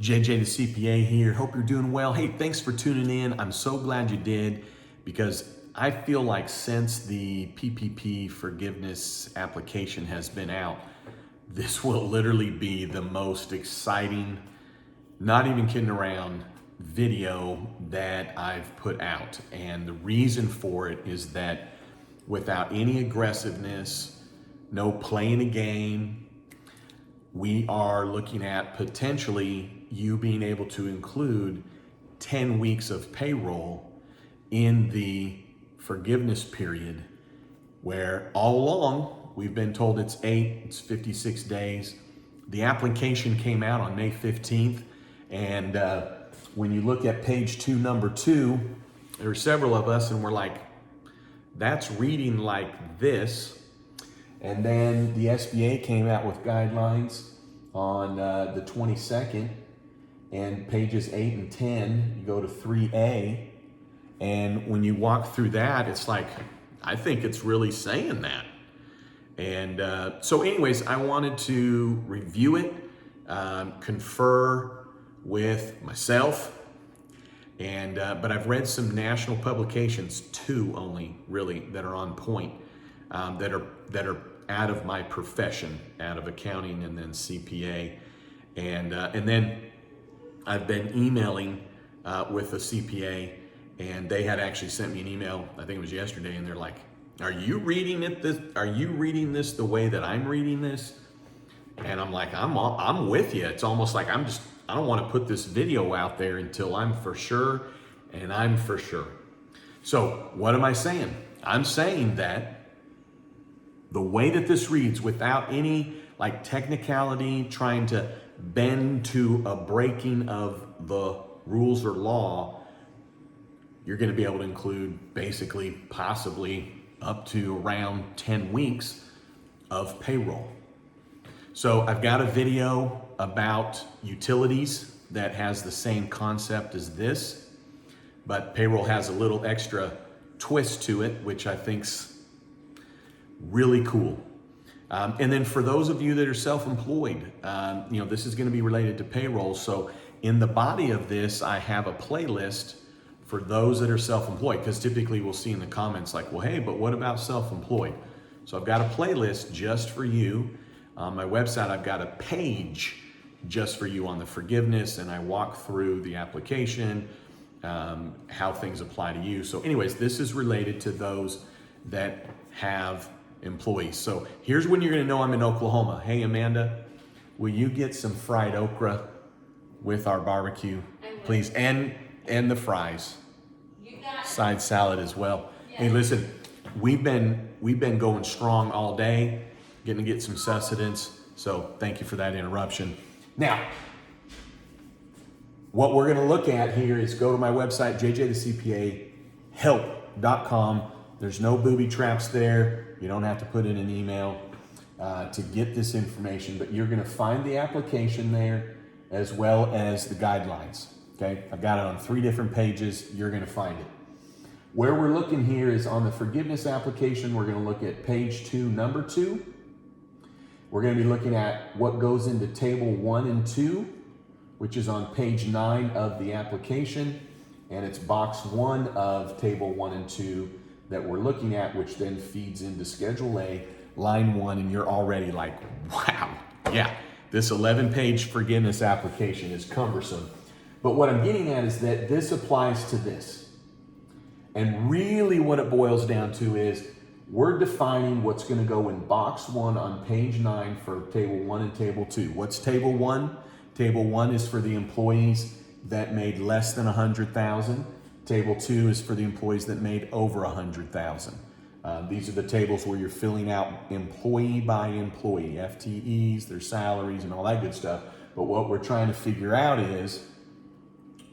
JJ the CPA here. Hope you're doing well. Hey, thanks for tuning in. I'm so glad you did because I feel like since the PPP forgiveness application has been out, this will literally be the most exciting, not even kidding around, video that I've put out. And the reason for it is that without any aggressiveness, no playing a game, we are looking at potentially you being able to include 10 weeks of payroll in the forgiveness period, where all along we've been told it's 56 days. The application came out on May 15th, and when you look at page 2, number 2, there are several of us, and we're like, that's reading like this. And then the SBA came out with guidelines on the 22nd, and pages 8 and 10, you go to 3A, and when you walk through that, it's like, I think it's really saying that. And so anyways, I wanted to review it, confer with myself, and but I've read some national publications, 2 only really, that are on point, that are out of my profession, out of accounting and then CPA. And then I've been emailing with a CPA, and they had actually sent me an email, I think it was yesterday, and they're like, are you reading this the way that I'm reading this? And I'm like, I'm with you. It's almost like I don't want to put this video out there until I'm for sure, and I'm for sure. So what am I saying? I'm saying that the way that this reads, without any like technicality, trying to bend to a breaking of the rules or law, you're going to be able to include basically, possibly up to around 10 weeks of payroll. So I've got a video about utilities that has the same concept as this, but payroll has a little extra twist to it, which I think's really cool. And then for those of you that are self-employed, this is going to be related to payroll. So in the body of this, I have a playlist for those that are self-employed, because typically we'll see in the comments like, well, hey, but what about self-employed? So I've got a playlist just for you. On my website, I've got a page just for you on the forgiveness, and I walk through the application, how things apply to you. So anyways, this is related to those that have employees. So here's when you're going to know I'm in Oklahoma. Hey, Amanda, will you get some fried okra with our barbecue, please? And the fries, side salad as well. Yes. Hey, listen, we've been going strong all day, getting to get some sustenance. So thank you for that interruption. Now, what we're going to look at here is go to my website, jjthecpahelp.com. There's no booby traps there. You don't have to put in an email to get this information, but you're going to find the application there as well as the guidelines. Okay, I've got it on 3 different pages. You're going to find it. Where we're looking here is on the forgiveness application. We're going to look at page 2, number 2. We're going to be looking at what goes into table 1 and 2, which is on page 9 of the application, and it's box 1 of table 1 and 2 that we're looking at, which then feeds into Schedule A, line 1, and you're already like, wow, yeah, this 11-page forgiveness application is cumbersome. But what I'm getting at is that this applies to this. And really what it boils down to is we're defining what's going to go in box 1 on page 9 for table 1 and table 2. What's table 1? Table 1 is for the employees that made less than $100,000. Table 2 is for the employees that made over $100,000. These are the tables where you're filling out employee by employee, FTEs, their salaries, and all that good stuff. But what we're trying to figure out is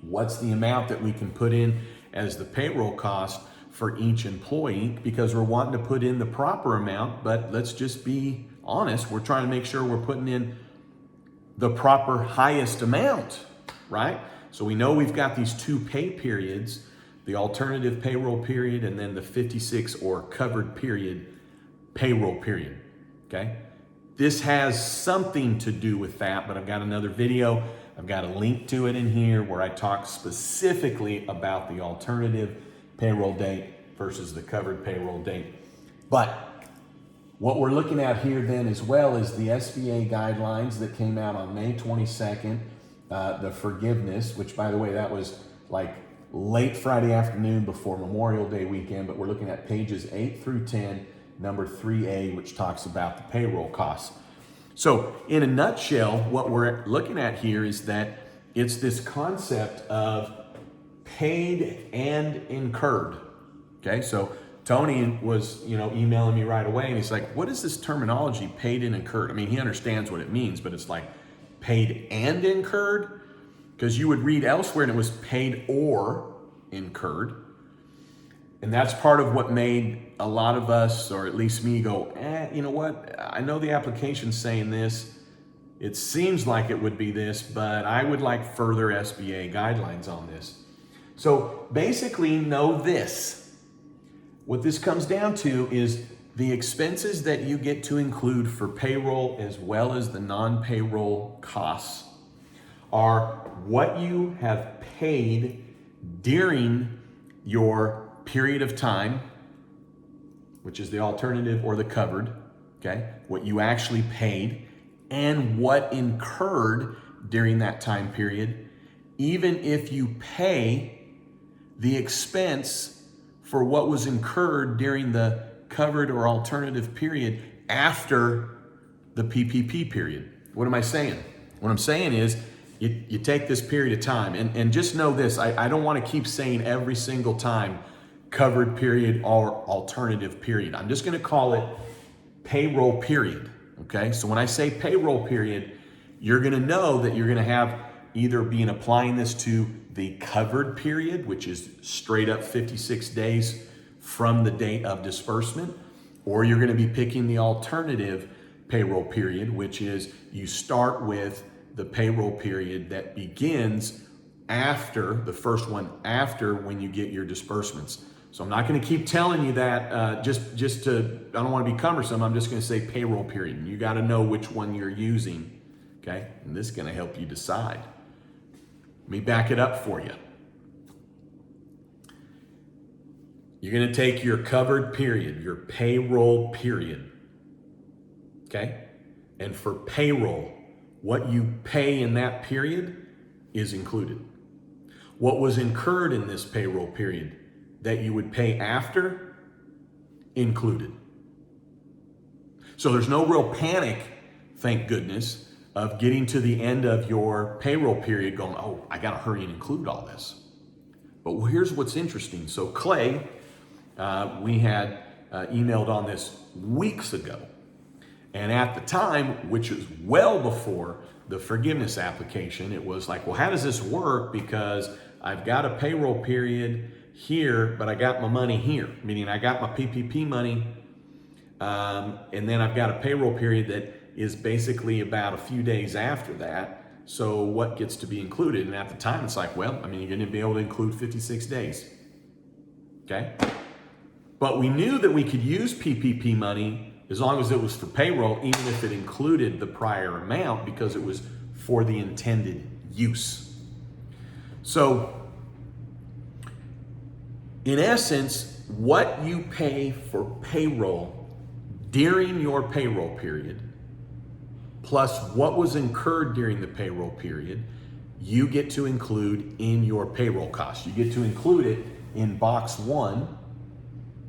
what's the amount that we can put in as the payroll cost for each employee, because we're wanting to put in the proper amount, but let's just be honest, we're trying to make sure we're putting in the proper highest amount, right? So we know we've got these 2 pay periods, the alternative payroll period and then the 56 or covered period payroll period, okay? This has something to do with that, but I've got another video I've got a link to it in here where I talk specifically about the alternative payroll date versus the covered payroll date. But what we're looking at here then as well is the SBA guidelines that came out on May 22nd, the forgiveness, which by the way, that was like late Friday afternoon before Memorial Day weekend, but we're looking at pages 8 through 10, number 3A, which talks about the payroll costs. So in a nutshell, what we're looking at here is that it's this concept of paid and incurred. Okay, so Tony was, emailing me right away, and he's like, what is this terminology, paid and incurred? I mean, he understands what it means, but it's like paid and incurred, because you would read elsewhere and it was paid or incurred. And that's part of what made a lot of us, or at least me, go, you know what? I know the application's saying this. It seems like it would be this, but I would like further SBA guidelines on this. So basically know this. What this comes down to is the expenses that you get to include for payroll as well as the non-payroll costs are what you have paid during your period of time, which is the alternative or the covered, okay? What you actually paid and what incurred during that time period, even if you pay the expense for what was incurred during the covered or alternative period after the PPP period. What am I saying? What I'm saying is you take this period of time, and just know this, I don't want to keep saying every single time covered period or alternative period. I'm just going to call it payroll period, okay? So when I say payroll period, you're going to know that you're going to have either being applying this to the covered period, which is straight up 56 days from the date of disbursement, or you're going to be picking the alternative payroll period, which is you start with the payroll period that begins after the first one, after when you get your disbursements. So I'm not going to keep telling you that just to, I don't want to be cumbersome. I'm just going to say payroll period. And you got to know which one you're using, okay? And this is going to help you decide. Let me back it up for you. You're going to take your covered period, your payroll period, okay? And for payroll, what you pay in that period is included. What was incurred in this payroll period that you would pay after, included. So there's no real panic, thank goodness, of getting to the end of your payroll period going, oh, I gotta hurry and include all this. But here's what's interesting. So Clay, we had emailed on this weeks ago. And at the time, which is well before the forgiveness application, it was like, well, how does this work? Because I've got a payroll period here, but I got my money here, meaning I got my PPP money, and then I've got a payroll period that is basically about a few days after that. So what gets to be included? And at the time, it's like, well, I mean, you're going to be able to include 56 days, okay? But we knew that we could use PPP money as long as it was for payroll, even if it included the prior amount, because it was for the intended use. So in essence, what you pay for payroll during your payroll period, plus what was incurred during the payroll period, you get to include in your payroll costs. You get to include it in box 1,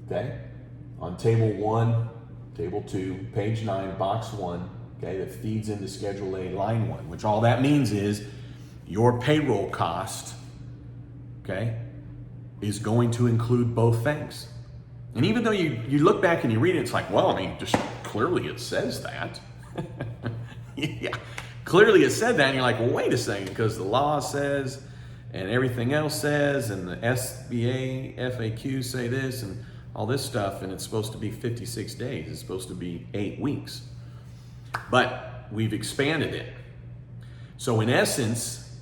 okay? On table 1, table 2, page 9, box 1, okay, that feeds into Schedule A, line 1, which all that means is your payroll cost, okay, is going to include both things. And even though you look back and you read it, it's like, well, I mean, just clearly it says that. Yeah, clearly it said that, and you're like, well, wait a second, because the law says, and everything else says, and the SBA, FAQ say this, and all this stuff, and it's supposed to be 56 days. It's supposed to be 8 weeks. But we've expanded it. So in essence,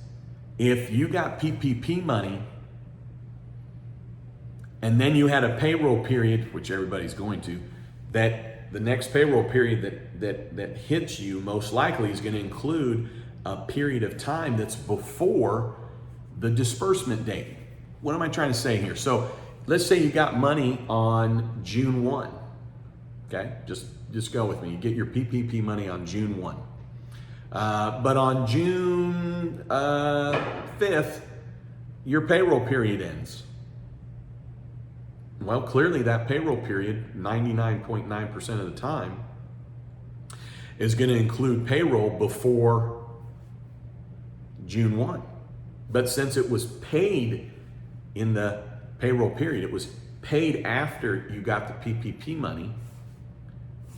if you got PPP money, and then you had a payroll period, which everybody's going to, that the next payroll period that hits you most likely is going to include a period of time that's before the disbursement date. What am I trying to say here? So let's say you got money on June 1. Okay, just go with me. You get your PPP money on June 1. But on June 5th, your payroll period ends. Well, clearly that payroll period, 99.9% of the time, is going to include payroll before June 1. But since it was paid in the payroll period, it was paid after you got the PPP money,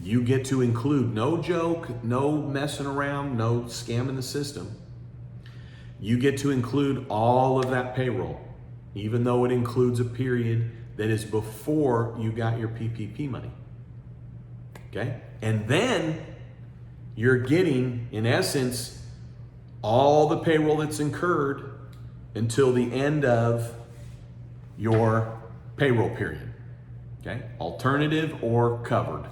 you get to include, no joke, no messing around, no scamming the system. You get to include all of that payroll, even though it includes a period that is before you got your PPP money. Okay? And then you're getting, in essence, all the payroll that's incurred until the end of your payroll period. Okay? Alternative or covered.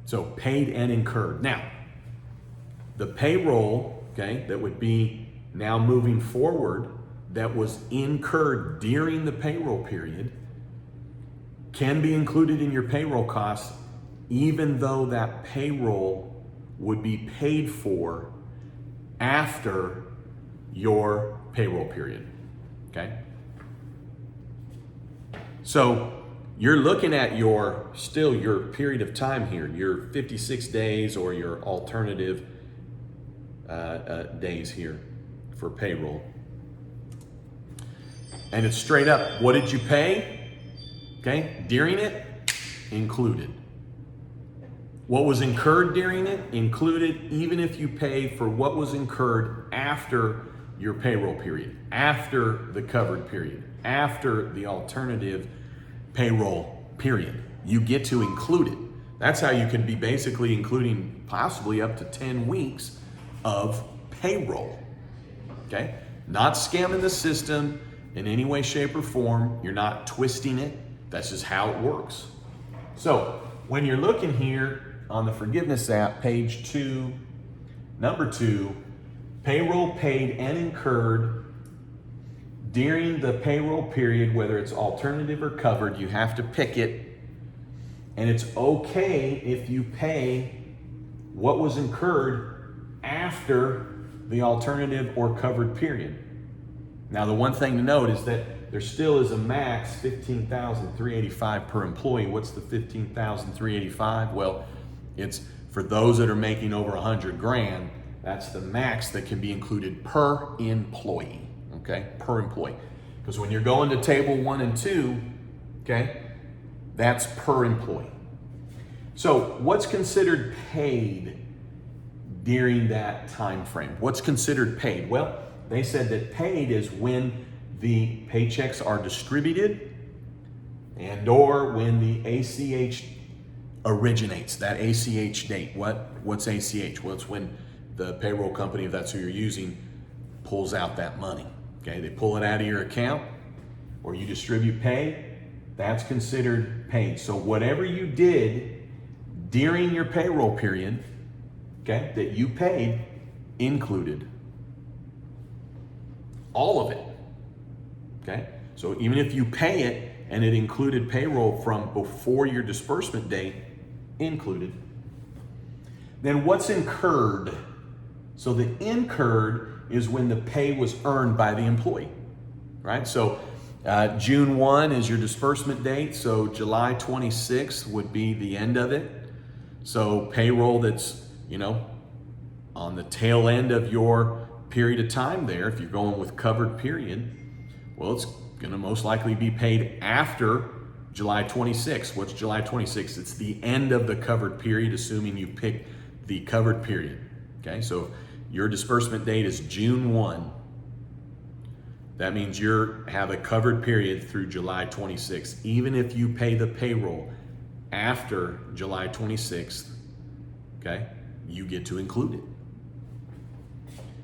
So paid and incurred. Now, the payroll, okay, that would be now moving forward, that was incurred during the payroll period, can be included in your payroll costs, even though that payroll would be paid for after your payroll period. Okay? So you're looking at your period of time here, your 56 days or your alternative days here for payroll. And it's straight up, what did you pay? Okay, during it, included. What was incurred during it, included, even if you pay for what was incurred after your payroll period, after the covered period, after the alternative payroll period. You get to include it. That's how you can be basically including possibly up to 10 weeks of payroll. Okay? Not scamming the system in any way, shape, or form. You're not twisting it. That's just how it works. So when you're looking here on the forgiveness app, page 2, number 2, payroll paid and incurred during the payroll period, whether it's alternative or covered, you have to pick it. And it's okay if you pay what was incurred after the alternative or covered period. Now, the one thing to note is that there still is a max $15,385 per employee. What's the $15,385? Well, it's for those that are making over $100,000. That's the max that can be included per employee. Okay, per employee. Because when you're going to table 1 and 2, okay, that's per employee. So what's considered paid during that time frame? What's considered paid? Well, they said that paid is when the paychecks are distributed and or when the ACH originates, that ACH date. What's ACH? Well, it's when the payroll company, if that's who you're using, pulls out that money. Okay, they pull it out of your account or you distribute pay, that's considered paid. So whatever you did during your payroll period, okay, that you paid, included. All of it. Okay, so even if you pay it and it included payroll from before your disbursement date, included. Then what's incurred? So the incurred is when the pay was earned by the employee, right? So June 1 is your disbursement date, so July 26th would be the end of it. So payroll that's, on the tail end of your period of time there, if you're going with covered period, well, it's gonna most likely be paid after July 26th. What's July 26th? It's the end of the covered period, assuming you pick the covered period, okay? So your disbursement date is June 1. That means you have a covered period through July 26th. Even if you pay the payroll after July 26th, okay, you get to include it.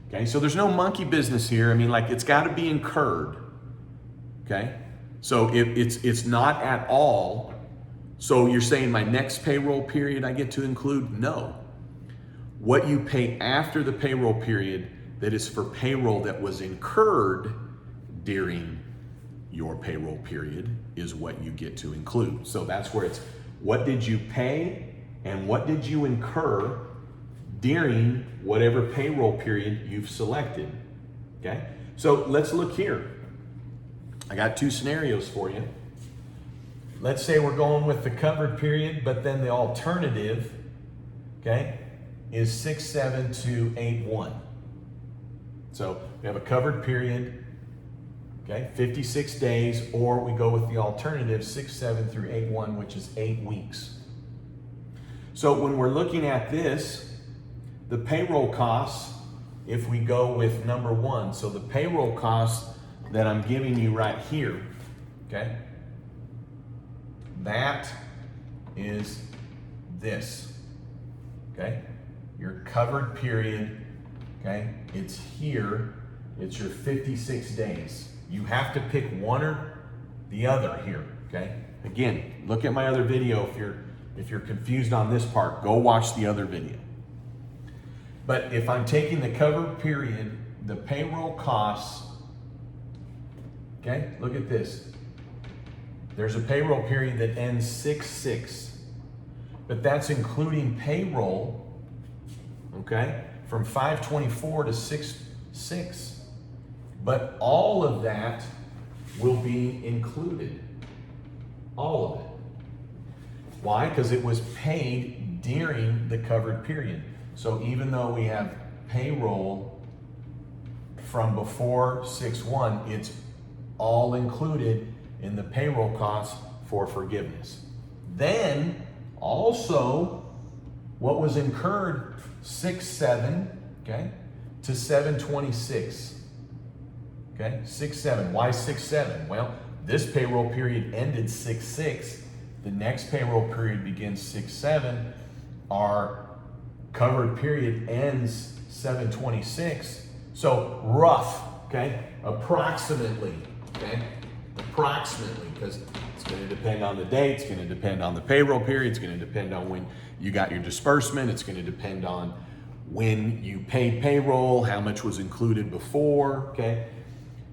Okay, so there's no monkey business here. I mean, it's got to be incurred. Okay, so if it's not at all, so you're saying my next payroll period I get to include? No. What you pay after the payroll period that is for payroll that was incurred during your payroll period is what you get to include. So that's where it's what did you pay and what did you incur during whatever payroll period you've selected. Okay, so let's look here. I got two scenarios for you. Let's say we're going with the covered period, but then the alternative, okay, is 6/7 to 8/1. So we have a covered period, okay, 56 days, or we go with the alternative 6/7 through 8/1, which is 8 weeks. So when we're looking at this, the payroll costs, if we go with number one, so the payroll costs that I'm giving you right here, okay, that is this, okay, your covered period, okay, it's here, it's your 56 days. You have to pick one or the other here, okay? Again, look at my other video if you're confused on this part, go watch the other video. But if I'm taking the covered period, the payroll costs, okay, look at this. There's a payroll period that ends 6/6, but that's including payroll, okay, from 5/24 to 6/6. But all of that will be included, all of it. Why? Because it was paid during the covered period. So even though we have payroll from before 6/1, it's all included in the payroll costs for forgiveness. Then also what was incurred 6/7, okay, to 7/26. Okay, 6/7. Why 6/7? Well, this payroll period ended 6/6. The next payroll period begins 6/7. Our covered period ends 7/26. So rough, okay, approximately, okay, approximately, because it's going to depend on the date, it's going to depend on the payroll period, it's going to depend on when you got your disbursement, it's going to depend on when you paid payroll, how much was included before, okay?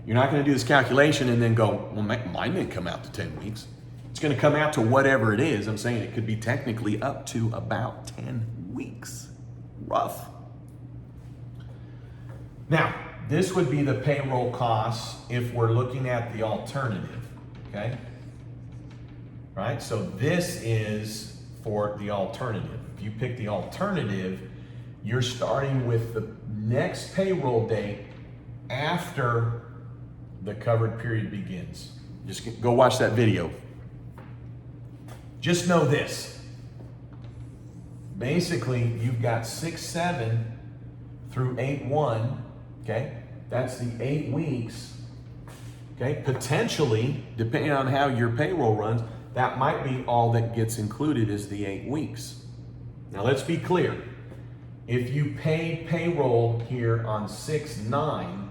You're not going to do this calculation and then go, well, mine didn't come out to 10 weeks. It's going to come out to whatever it is. I'm saying it could be technically up to about 10 weeks. Rough. Now, this would be the payroll costs if we're looking at the alternative, okay? Right, so this is for the alternative. If you pick the alternative, you're starting with the next payroll date after the covered period begins. Just go watch that video. Just know this. Basically, you've got 6/7 through 8/1, okay? That's the 8 weeks, okay? Potentially, depending on how your payroll runs, that might be all that gets included is the 8 weeks. Now, let's be clear. If you paid payroll here on 6/9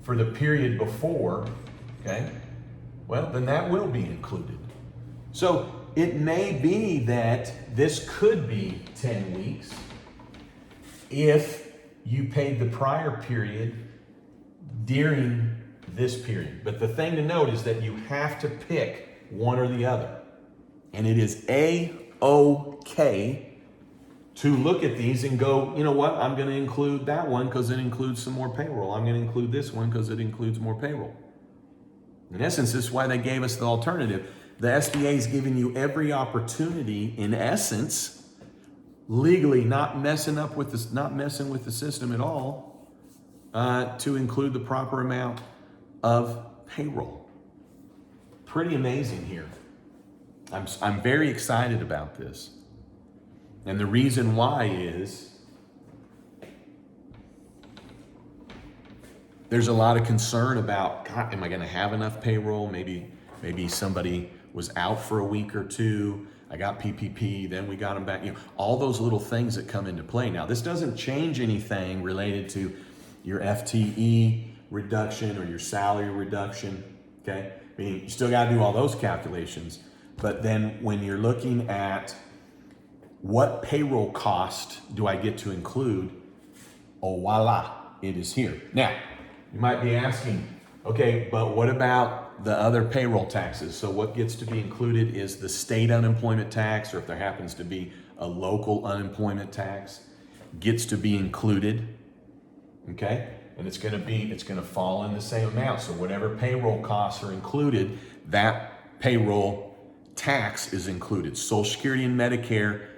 for the period before, okay, well, then that will be included. So it may be that this could be 10 weeks if you paid the prior period during this period. But the thing to note is that you have to pick one or the other. And it is A-OK to look at these and go, you know what, I'm going to include that one because it includes some more payroll. I'm going to include this one because it includes more payroll. In essence, this is why they gave us the alternative. The SBA is giving you every opportunity, in essence, legally not messing with the system at all, to include the proper amount of payroll. Pretty amazing here. I'm very excited about this. And the reason why is there's a lot of concern about, God, am I going to have enough payroll? Maybe somebody was out for a week or two. I got PPP, then we got them back. All those little things that come into play. Now, this doesn't change anything related to your FTE reduction or your salary reduction, okay? I mean, you still got to do all those calculations. But then when you're looking at what payroll cost do I get to include? Oh, voila, it is here. Now, you might be asking, okay, but what about the other payroll taxes? So what gets to be included is the state unemployment tax, or if there happens to be a local unemployment tax, gets to be included, okay? And it's gonna fall in the same amount. So whatever payroll costs are included, that payroll tax is included. Social Security and Medicare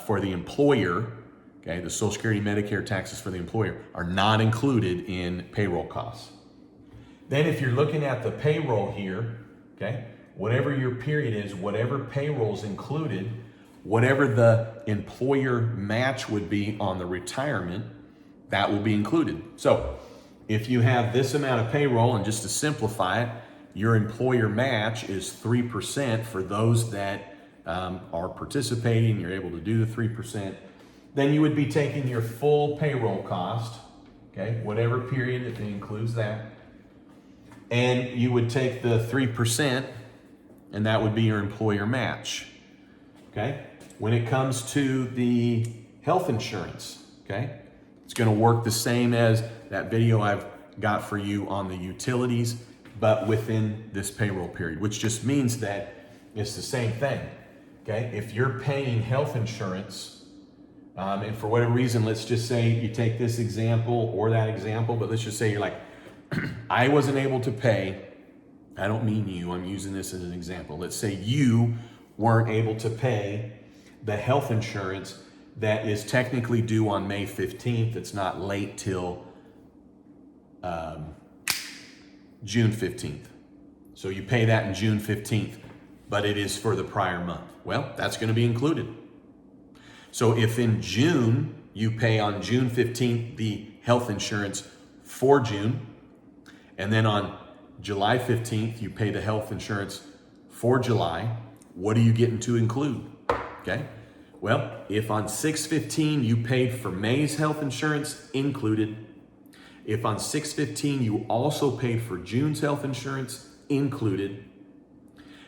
for the employer, okay, the Social Security Medicare taxes for the employer are not included in payroll costs. Then if you're looking at the payroll here, okay, whatever your period is, whatever payroll's included, whatever the employer match would be on the retirement, that will be included. So if you have this amount of payroll, and just to simplify it, your employer match is 3% for those that are participating, you're able to do the 3%, then you would be taking your full payroll cost, okay, whatever period, if it includes that, and you would take the 3%, and that would be your employer match, okay? When it comes to the health insurance, okay, it's gonna work the same as that video I've got for you on the utilities, but within this payroll period, which just means that it's the same thing, okay? If you're paying health insurance, and for whatever reason, let's just say you take this example or that example, but let's just say you're like, I wasn't able to pay, I don't mean you, I'm using this as an example. Let's say you weren't able to pay the health insurance that is technically due on May 15th. It's not late till June 15th. So you pay that in June 15th, but it is for the prior month. Well, that's going to be included. So if in June you pay on June 15th the health insurance for June, and then on July 15th you pay the health insurance for July, what are you getting to include? Okay. Well, if on 6/15 you paid for May's health insurance, included. If on 6/15 you also paid for June's health insurance, included.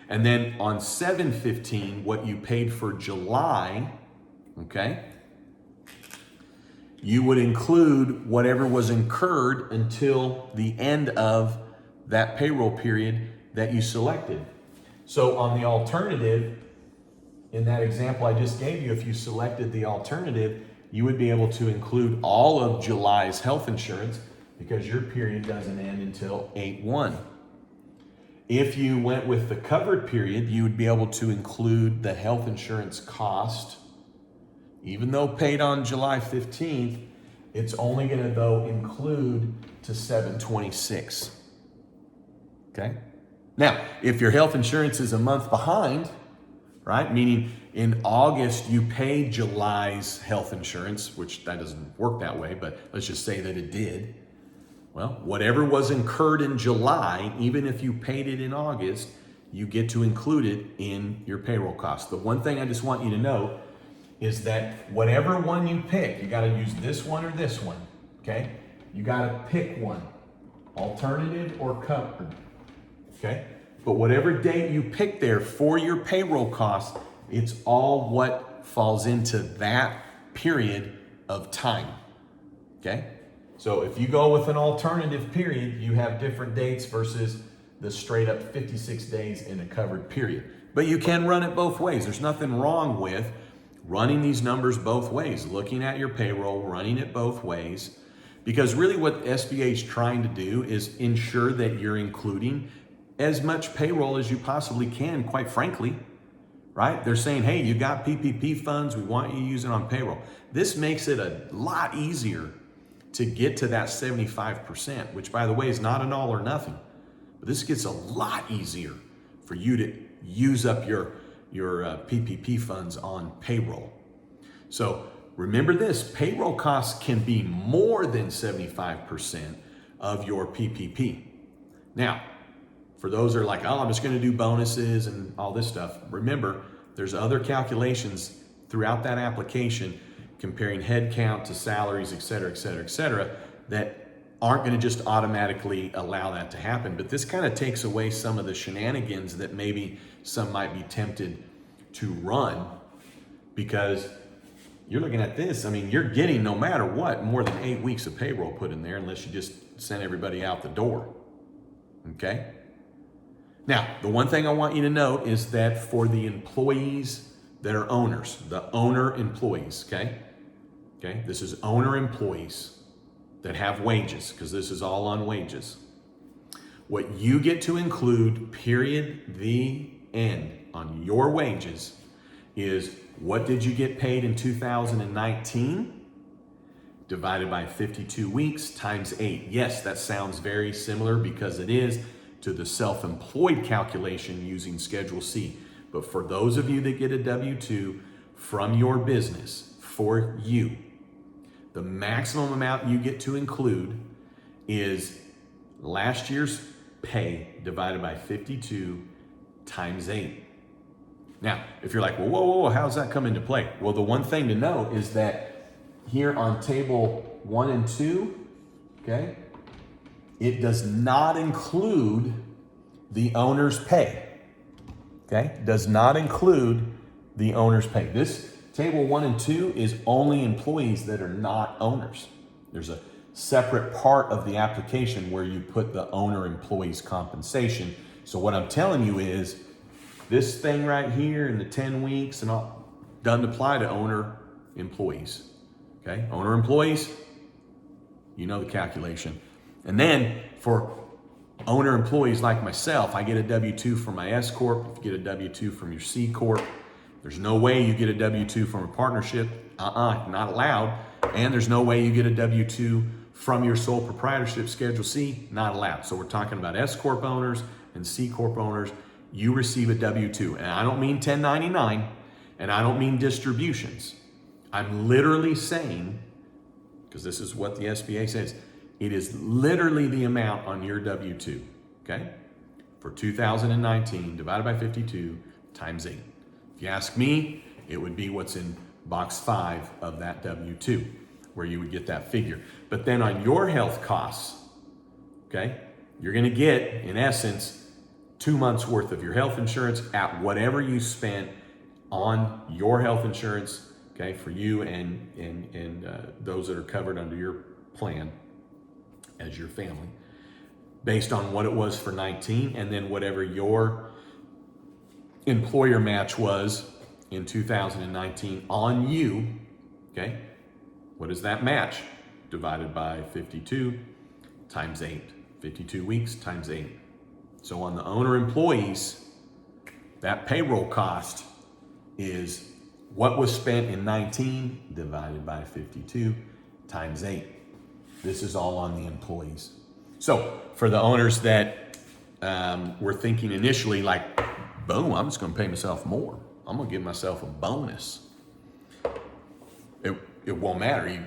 And then on 7/15, what you paid for July, okay, you would include whatever was incurred until the end of that payroll period that you selected. So on the alternative, in that example I just gave you, if you selected the alternative, you would be able to include all of July's health insurance because your period doesn't end until 8/1. If you went with the covered period, you would be able to include the health insurance cost. Even though paid on July 15th, it's only going to though include to 7/26. Okay? Now, if your health insurance is a month behind, right? Meaning in August you paid July's health insurance, which that doesn't work that way, but let's just say that it did. Well, whatever was incurred in July, even if you paid it in August, you get to include it in your payroll costs. The one thing I just want you to know is that whatever one you pick, you got to use this one or this one, okay? You got to pick one, alternative or covered, okay? But whatever date you pick there for your payroll costs, it's all what falls into that period of time, okay? So if you go with an alternative period, you have different dates versus the straight up 56 days in a covered period. But you can run it both ways. There's nothing wrong with running these numbers both ways, looking at your payroll, running it both ways, because really what SBA is trying to do is ensure that you're including as much payroll as you possibly can, quite frankly, right? They're saying, hey, you got PPP funds, we want you to use it on payroll. This makes it a lot easier to get to that 75%, which by the way is not an all or nothing. But this gets a lot easier for you to use up your PPP funds on payroll. So remember this, payroll costs can be more than 75% of your PPP. Now, for those that are like, oh, I'm just gonna do bonuses and all this stuff, remember, there's other calculations throughout that application comparing head count to salaries, et cetera, et cetera, et cetera, that aren't gonna just automatically allow that to happen. But this kind of takes away some of the shenanigans that maybe some might be tempted to run because you're looking at this. I mean, you're getting, no matter what, more than 8 weeks of payroll put in there, unless you just send everybody out the door. Okay? Now, the one thing I want you to note is that for the employees that are owners, the owner employees, okay? Okay, this is owner employees that have wages, because this is all on wages. What you get to include, period, the end, on your wages is what did you get paid in 2019 divided by 52 weeks times 8. Yes, that sounds very similar, because it is, to the self-employed calculation using Schedule C. But for those of you that get a W-2 from your business, for you, the maximum amount you get to include is last year's pay divided by 52 times 8. Now, if you're like, well, whoa, how does that come into play? Well, the one thing to know is that here on table 1 and 2, okay, it does not include the owner's pay. Okay, does not include the owner's pay. This table 1 and 2 is only employees that are not owners. There's a separate part of the application where you put the owner employee's compensation. So what I'm telling you is this thing right here in the 10 weeks and all doesn't apply to owner employees. Okay, owner employees, you know the calculation. And then for owner employees like myself, I get a W-2 from my S Corp. If you get a W-2 from your C Corp, there's no way you get a W-2 from a partnership. Not allowed. And there's no way you get a W-2 from your sole proprietorship Schedule C, not allowed. So we're talking about S Corp owners and C Corp owners. You receive a W-2. And I don't mean 1099, and I don't mean distributions. I'm literally saying, because this is what the SBA says, it is literally the amount on your W-2, okay? For 2019 divided by 52 times 8. If you ask me, it would be what's in box 5 of that W-2, where you would get that figure. But then on your health costs, okay, you're gonna get, in essence, 2 months worth of your health insurance at whatever you spent on your health insurance, okay, for you and those that are covered under your plan as your family, based on what it was for 19, and then whatever your employer match was in 2019 on you, okay? What is that match? Divided by 52 times 8. 52 weeks times 8. So on the owner employees, that payroll cost is what was spent in 19 divided by 52 times 8. This is all on the employees. So for the owners that were thinking initially like, boom, I'm just gonna pay myself more. I'm gonna give myself a bonus. It won't matter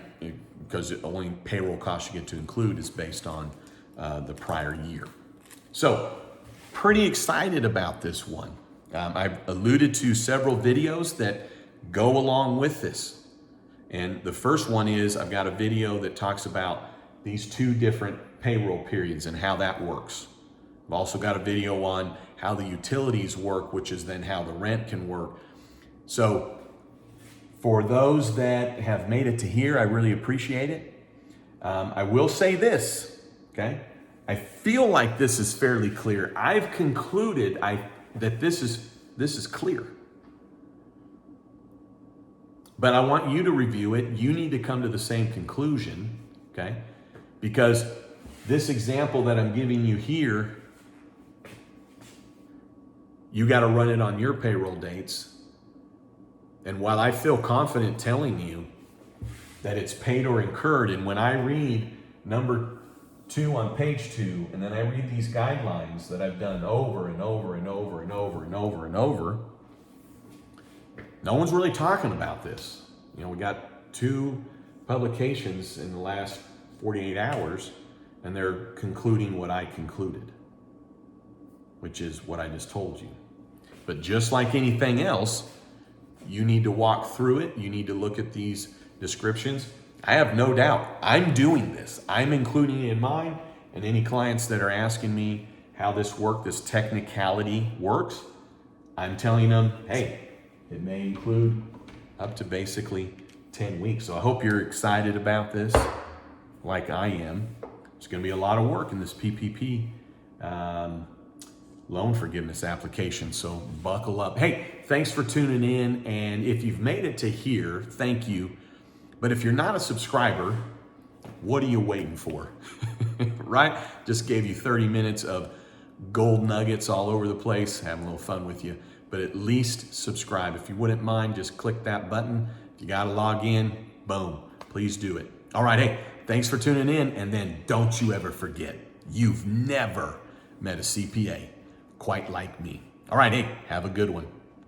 because the only payroll cost you get to include is based on the prior year. So pretty excited about this one. I've alluded to several videos that go along with this. And the first one is I've got a video that talks about these 2 different payroll periods and how that works. I've also got a video on how the utilities work, which is then how the rent can work. So for those that have made it to here, I really appreciate it. I will say this, okay? I feel like this is fairly clear. I've concluded that this is clear. But I want you to review it. You need to come to the same conclusion, okay? Because this example that I'm giving you here, you got to run it on your payroll dates. And while I feel confident telling you that it's paid or incurred, and when I read number 2 on page 2, and then I read these guidelines that I've done over and over and over and over and over and over, no one's really talking about this. You know, we got 2 publications in the last 48 hours, and they're concluding what I concluded, which is what I just told you. But just like anything else, you need to walk through it. You need to look at these descriptions. I have no doubt I'm doing this. I'm including it in mine, and any clients that are asking me how this technicality works, I'm telling them, hey, it may include up to basically 10 weeks. So I hope you're excited about this like I am. It's going to be a lot of work in this PPP loan forgiveness application, so buckle up. Hey, thanks for tuning in, and if you've made it to here, thank you. But if you're not a subscriber, what are you waiting for? Right? Just gave you 30 minutes of gold nuggets all over the place, having a little fun with you. But at least subscribe. If you wouldn't mind, just click that button. If you got to log in, boom, please do it. All right, hey, thanks for tuning in. And then don't you ever forget, you've never met a CPA quite like me. All right, hey, have a good one.